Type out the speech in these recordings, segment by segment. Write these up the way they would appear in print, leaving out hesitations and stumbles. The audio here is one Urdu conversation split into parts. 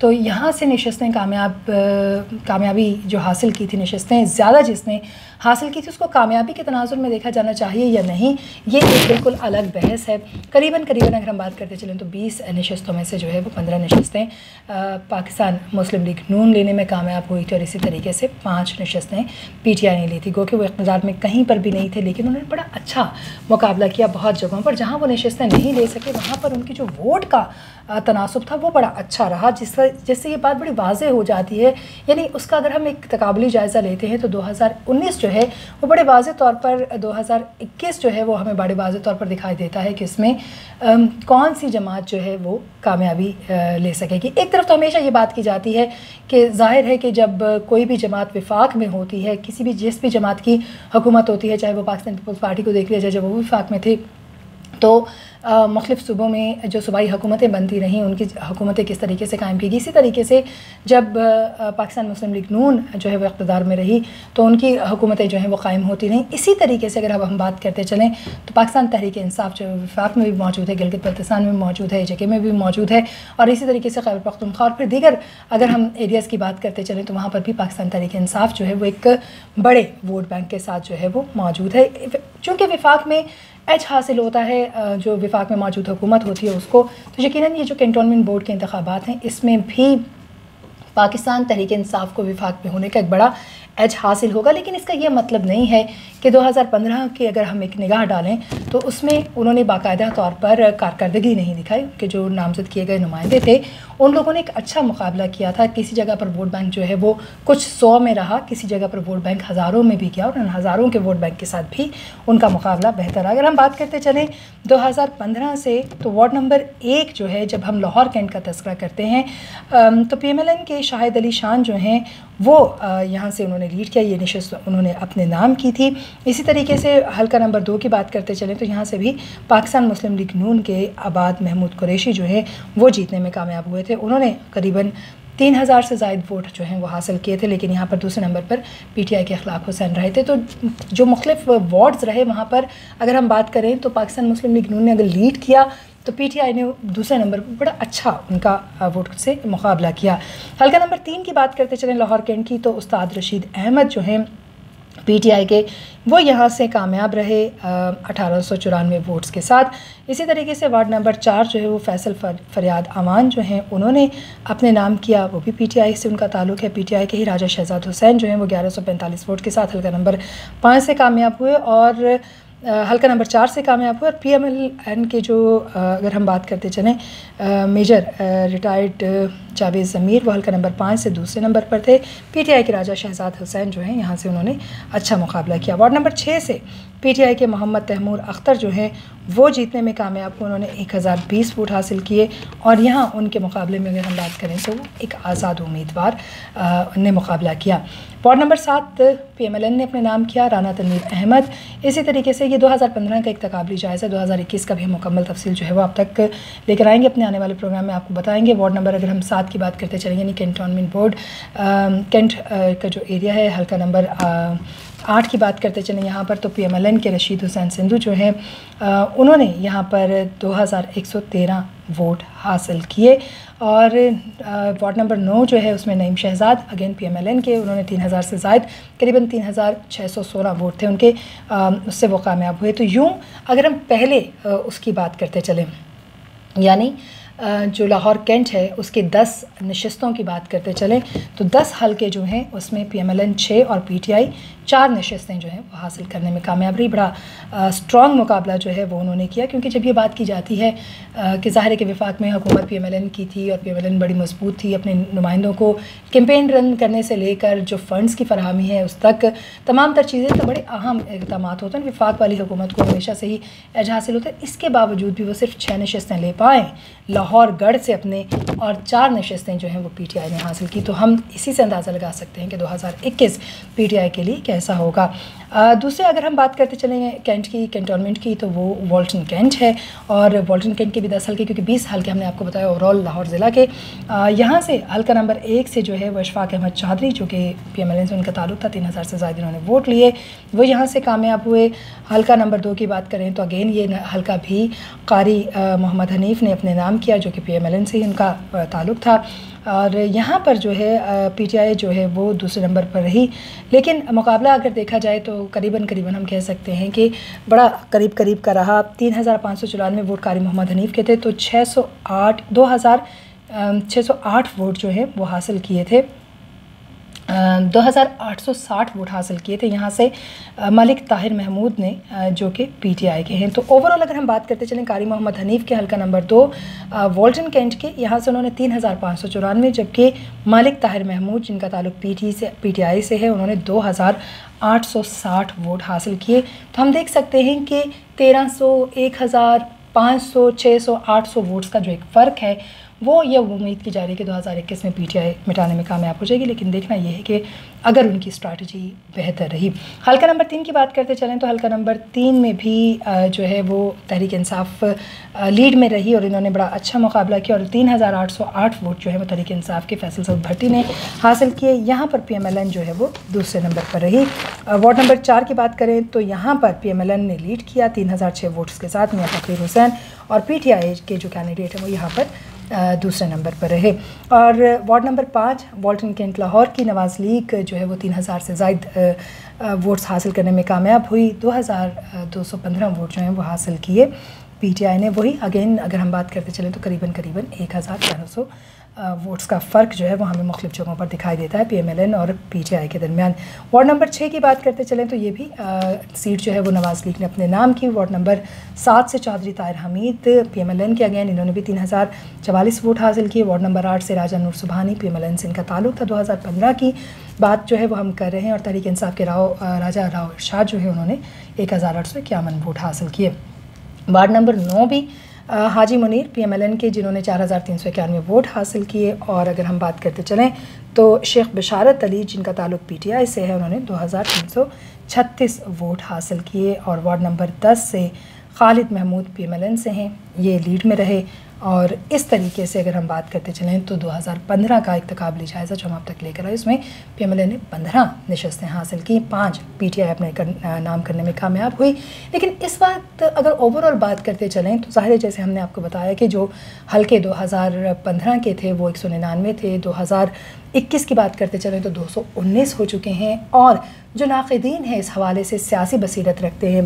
تو یہاں سے نشستیں کامیابی جو حاصل کی تھی، نشستیں زیادہ جس نے حاصل کی تھی اس کو کامیابی کے تناظر میں دیکھا جانا چاہیے یا نہیں، یہ ایک بالکل الگ بحث ہے۔ قریباً اگر ہم بات کرتے چلیں تو 20 نشستوں میں سے جو ہے وہ 15 نشستیں پاکستان مسلم لیگ نون لینے میں کامیاب ہوئی تھی، اور اسی طریقے سے 5 نشستیں پی ٹی آئی نے لی تھی۔ گو کہ وہ اقتدار میں کہیں پر بھی نہیں تھے، لیکن انہوں نے بڑا اچھا مقابلہ کیا بہت جگہوں پر۔ جہاں وہ نشستیں نہیں لے سکے وہاں پر ان کی جو ووٹ کا تناسب تھا وہ بڑا اچھا رہا، جس سے یہ بات بڑی واضح ہو جاتی ہے۔ یعنی اس کا اگر ہم ایک تقابلی جائزہ لیتے ہیں تو 2019 جو ہے وہ بڑے واضح طور پر 2021 جو ہے وہ ہمیں بڑے واضح طور پر دکھائی دیتا ہے کہ اس میں کون سی جماعت جو ہے وہ کامیابی لے سکے گی۔ ایک طرف تو ہمیشہ یہ بات کی جاتی ہے کہ ظاہر ہے کہ جب کوئی بھی جماعت وفاق میں ہوتی ہے، جس بھی جماعت کی حکومت ہوتی ہے، چاہے وہ پاکستان پیپلز پارٹی کو دیکھ لیا جائے جب وہ وفاق میں تھی، تو مختلف صوبوں میں جو صوبائی حکومتیں بنتی رہیں ان کی حکومتیں کس طریقے سے قائم کی گئی، اسی طریقے سے جب پاکستان مسلم لیگ نون جو ہے وہ اقتدار میں رہی تو ان کی حکومتیں جو ہیں وہ قائم ہوتی رہیں۔ اسی طریقے سے اگر اب ہم بات کرتے چلیں تو پاکستان تحریک انصاف جو وفاق میں بھی موجود ہے، گلگت بلتستان میں موجود ہے، جے میں بھی موجود ہے، اور اسی طریقے سے خیبر پختونخوا اور پھر دیگر اگر ہم ایریاز کی بات کرتے چلیں تو وہاں پر بھی پاکستان تحریک انصاف جو ہے وہ ایک بڑے ووٹ بینک کے ساتھ جو ہے وہ موجود ہے۔ چونکہ وفاق میں ایج حاصل ہوتا ہے جو وفاق میں موجود حکومت ہوتی ہے اس کو، تو یقیناً یہ جو کنٹونمنٹ بورڈ کے انتخابات ہیں اس میں بھی پاکستان تحریک انصاف کو وفاق میں ہونے کا ایک بڑا ایج حاصل ہوگا۔ لیکن اس کا یہ مطلب نہیں ہے کہ 2015 کی اگر ہم ایک نگاہ ڈالیں تو اس میں انہوں نے باقاعدہ طور پر کارکردگی نہیں دکھائی، کہ جو نامزد کیے گئے نمائندے تھے ان لوگوں نے ایک اچھا مقابلہ کیا تھا۔ کسی جگہ پر ووٹ بینک جو ہے وہ کچھ 100 میں رہا، کسی جگہ پر ووٹ بینک ہزاروں میں بھی کیا، اور ان ہزاروں کے ووٹ بینک کے ساتھ بھی ان کا مقابلہ بہتر ہے۔ اگر ہم بات کرتے چلیں 2015 سے تو وارڈ نمبر 1 جو ہے جب ہم لاہور کینٹ کا تذکرہ کرتے ہیں تو پی ایم ایل این کے شاہد علی شان جو ہیں وہ یہاں سے انہوں نے لیڈ کیا، یہ نشست انہوں نے اپنے نام کی تھی۔ اسی طریقے سے حلقہ نمبر 2 کی بات کرتے چلیں تو یہاں سے بھی پاکستان مسلم لیگ نون کے آباد محمود قریشی جو ہیں وہ جیتنے میں کامیاب ہوئے تھے۔ انہوں نے قریباً 3000 سے زائد ووٹ جو ہیں وہ حاصل کیے تھے، لیکن یہاں پر دوسرے number per P T I کے اخلاق حسین رہے تھے۔ تو جو مختلف وارڈز رہے وہاں پر اگر ہم بات کریں تو پاکستان مسلم لیگ نون نے اگر لیڈ کیا تو پی ٹی آئی نے دوسرے نمبر پر بڑا اچھا ان کا ووٹ سے مقابلہ کیا۔ حلقہ نمبر 3 کی بات کرتے چلیں لاہور کینٹ کی تو استاد رشید احمد جو ہیں پی ٹی آئی کے وہ یہاں سے کامیاب رہے 1894 ووٹس کے ساتھ۔ اسی طریقے سے وارڈ نمبر 4 جو ہے وہ فیصل فریاد امان جو ہیں انہوں نے اپنے نام کیا، وہ بھی پی ٹی آئی سے ان کا تعلق ہے، پی ٹی آئی کے ہی راجہ شہزاد حسین جو ہیں وہ 1145 ووٹ کے ساتھ حلقہ نمبر 5 سے کامیاب ہوئے، اور حلقہ نمبر 4 سے کامیاب ہوئے۔ اور پی ایم ایل این کے جو اگر ہم بات کرتے چلیں میجر ریٹائرڈ جاوید ضمیر وہ حلقہ نمبر 5 سے دوسرے نمبر پر تھے۔ پی ٹی آئی کے راجہ شہزاد حسین جو ہیں یہاں سے انہوں نے اچھا مقابلہ کیا۔ وارڈ نمبر 6 سے پی ٹی آئی کے محمد تیمور اختر جو ہیں وہ جیتنے میں کامیاب ہوئے، انہوں نے 1020 ووٹ حاصل کیے، اور یہاں ان کے مقابلے میں اگر ہم بات کریں تو ایک آزاد امیدوار نے مقابلہ کیا۔ Ward number 7 P M L N نے اپنے نام کیا، رانا تنویر احمد۔ اسی طریقے سے یہ 2015 کا ایک تقابلی جائزہ، 2021 کا بھی ہم مکمل تفصیل جو ہے وہ اب تک لے کر آئیں گے، اپنے آنے والے پروگرام میں آپ کو بتائیں گے۔ وارڈ نمبر اگر ہم 7 کی بات کرتے چلیں یعنی کینٹونمنٹ بورڈ کینٹ کا جو ایریا ہے، حلقہ نمبر 8 کی بات کرتے چلیں یہاں پر تو پی ایم ایل این کے رشید حسین سندھو جو ہیں انہوں نے یہاں پر 2113 ووٹ حاصل کیے، اور وارڈ نمبر 9 جو ہے اس میں Naeem Shahzad again P M L N کے، انہوں نے 3000 سے زائد قریباً 3616 ووٹ تھے ان کے، اس سے وہ کامیاب ہوئے۔ تو یوں اگر ہم پہلے اس کی بات کرتے چلیں یعنی جو لاہور کینٹ ہے اس کے 10 نشستوں کی بات کرتے چلیں تو 10 حلقے جو ہیں اس میں پی ایم ایل این 6 اور پی ٹی آئی 4 نشستیں جو ہیں وہ حاصل کرنے میں کامیاب رہی۔ بڑا اسٹرانگ مقابلہ جو ہے وہ انہوں نے کیا، کیونکہ جب یہ بات کی جاتی ہے کہ ظاہر ہے کہ وفاق میں حکومت پی ایم ایل این کی تھی اور پی ایم ایل این بڑی مضبوط تھی، اپنے نمائندوں کو کیمپین رن کرنے سے لے کر جو فنڈز کی فراہمی ہے اس تک تمام تر چیزیں تو بڑے اہم اقدامات ہوتے ہیں۔ وفاق والی حکومت کو ہمیشہ سے ہی ایج حاصل ہوتا ہے، اس کے باوجود بھی وہ صرف 6 نشستیں لے پائیں لاہور گڑھ سے اپنے، اور 4 نشستیں جو ہیں وہ پی ٹی آئی نے حاصل کی۔ تو ہم اسی سے اندازہ لگا سکتے ہیں کہ 2021 پی ٹی آئی کے لیے کیسا ہوگا۔ دوسرے اگر ہم بات کرتے چلیں کینٹ کی، کینٹونمنٹ کی، تو وہ والٹن کینٹ ہے، اور والٹن کینٹ کے بھی 10 حلقے، کیونکہ 20 حلقے ہم نے آپ کو بتایا اوور آل لاہور ضلع کے۔ یہاں سے حلقہ نمبر 1 سے جو ہے وہ اشفاق احمد چودھری جو کہ پی ایم ایل این سے ان کا تعلق تھا، 3000 سے زائد انہوں نے ووٹ لیے، وہ یہاں سے کامیاب ہوئے۔ حلقہ نمبر 2 کی بات کریں تو اگین یہ حلقہ بھی قاری محمد حنیف نے اپنے نام کیا جو کہ پی ایم ایل این سے ہی ان کا تعلق تھا۔ اور یہاں پر جو ہے پی ٹی آئی جو ہے وہ دوسرے نمبر پر رہی، لیکن مقابلہ اگر دیکھا جائے تو قریباً ہم کہہ سکتے ہیں کہ بڑا قریب کا رہا۔ 3594 ووٹ قاری محمد حنیف کے تھے، تو 2608 ووٹ جو ہیں وہ حاصل کیے تھے، 2860 ووٹ حاصل کیے تھے یہاں سے مالک طاہر محمود نے، جو کہ پی ٹی آئی کے ہیں۔ تو اوورال اگر ہم بات کرتے چلیں قاری محمد حنیف کے حلقہ نمبر 2 والٹن کینٹ کے، یہاں سے انہوں نے 3594، جبکہ مالک طاہر محمود جن کا تعلق پی ٹی آئی سے ہے، انہوں نے 2860 ووٹ حاصل کیے۔ تو ہم دیکھ سکتے ہیں کہ 1300، 1500، 600، 800 ووٹس کا جو ایک فرق ہے، وہ یہ امید کی جا رہی ہے کہ 2021 میں پی ٹی آئی مٹانے میں کامیاب ہو جائے گی، لیکن دیکھنا یہ ہے کہ اگر ان کی اسٹریٹجی بہتر رہی۔ حلقہ نمبر 3 کی بات کرتے چلیں تو حلقہ نمبر 3 میں بھی جو ہے وہ تحریک انصاف لیڈ میں رہی، اور انہوں نے بڑا اچھا مقابلہ کیا، اور 3808 ووٹ جو ہے وہ تحریک انصاف کے فیصل سعود بھٹی نے حاصل کیے۔ یہاں پر پی ایم ایل این جو ہے وہ دوسرے نمبر پر رہی۔ وارڈ نمبر 4 کی بات کریں تو یہاں پر پی ایم ایل این نے لیڈ کیا 3006 ووٹس کے ساتھ، میاں فقیر حسین، اور پی ٹی آئی کے جو کینڈیڈیٹ ہیں وہ یہاں پر دوسرے نمبر پر رہے۔ اور ward number 5 Walton Cantt Lahore کی نواز لیگ جو ہے وہ 3000 سے زائد ووٹس حاصل کرنے میں کامیاب ہوئی، 2215 ووٹ جو ہیں وہ حاصل کیے پی ٹی آئی نے۔ وہی اگین اگر ہم بات کرتے چلیں تو قریباً 1400 ووٹس کا فرق جو ہے وہ ہمیں مختلف جگہوں پر دکھائی دیتا ہے پی ایم ایل این اور پی ٹی آئی کے درمیان۔ وارڈ نمبر 6 کی بات کرتے چلیں تو یہ بھی سیٹ جو ہے وہ نواز لیگ نے اپنے نام کی۔ وارڈ نمبر 7 سے چودھری طاہر حمید پی ایم ایل این کے، اگین انہوں نے بھی 3044 ووٹ حاصل کیے۔ وارڈ نمبر 8 سے راجہ نور سبحانی پی ایم ایل این سے ان کا تعلق تھا، 2015 کی بات جو ہے وہ ہم کر رہے ہیں، اور تحریک انصاف کے راجہ راؤ ارشاد جو ہے انہوں نے 1851 ووٹ حاصل کیے۔ وارڈ نمبر 9 بھی Haji Munir P M L N کے، جنہوں نے 4391 ووٹ حاصل کیے، اور اگر ہم بات کرتے چلیں تو شیخ بشارت علی جن کا تعلق پی ٹی آئی سے ہے، انہوں نے 2336 ووٹ حاصل کیے۔ اور وارڈ نمبر 10 سے Khalid Mahmood P M L N سے ہیں، یہ لیڈ میں رہے۔ اور اس طریقے سے اگر ہم بات کرتے چلیں تو 2015 کا ایک تقابلی جائزہ جو ہم اب تک لے کر آئے، اس میں پی ایم ایل این نے 15 نشستیں حاصل کی، 5 پی ٹی آئی اپنے نام کرنے میں کامیاب ہوئی۔ لیکن اس وقت اگر اوورال بات کرتے چلیں تو ظاہر ہے جیسے ہم نے آپ کو بتایا کہ جو حلقے 2015 کے تھے وہ 199 تھے، 2021 کی بات کرتے چلیں تو 219 ہو چکے ہیں، اور جو ناقدین ہیں اس حوالے سے سیاسی بصارت رکھتے ہیں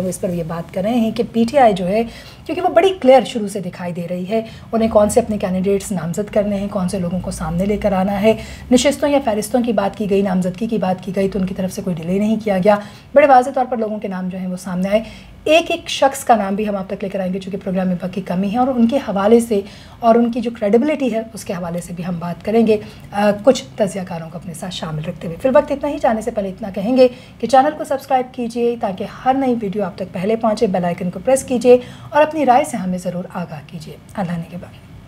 وہ اس پر یہ بات کر رہے ہیں کہ پی ٹی آئی جو ہے، کیونکہ وہ بڑی کلیئر شروع سے دکھائی دے رہی ہے انہیں کون سے اپنے کینڈیڈیٹس نامزد کرنے ہیں، کون سے لوگوں کو سامنے لے کر آنا ہے، نشستوں یا فہرستوں کی بات کی گئی، نامزدگی کی بات کی گئی تو ان کی طرف سے کوئی ڈیلے نہیں کیا گیا، بڑے واضح طور پر لوگوں کے نام جو ہیں وہ سامنے آئے۔ ایک شخص کا نام بھی ہم آپ تک لے کر آئیں گے چونکہ پروگرام میں وقت کی کمی ہے، اور ان کے حوالے سے اور ان کی جو کریڈیبلٹی ہے اس کے حوالے سے بھی ہم بات کریں گے، کچھ تجزیہ کاروں کو اپنے ساتھ شامل رکھتے ہوئے۔ فی الوقت اتنا ہی، جانے سے پہلے اتنا کہیں گے کہ چینل کو سبسکرائب کیجئے تاکہ ہر نئی ویڈیو آپ تک پہلے پہنچے، بیل آئیکن کو پریس کیجئے اور اپنی رائے سے ہمیں ضرور آگاہ کیجئے۔ اللہ نے کے بعد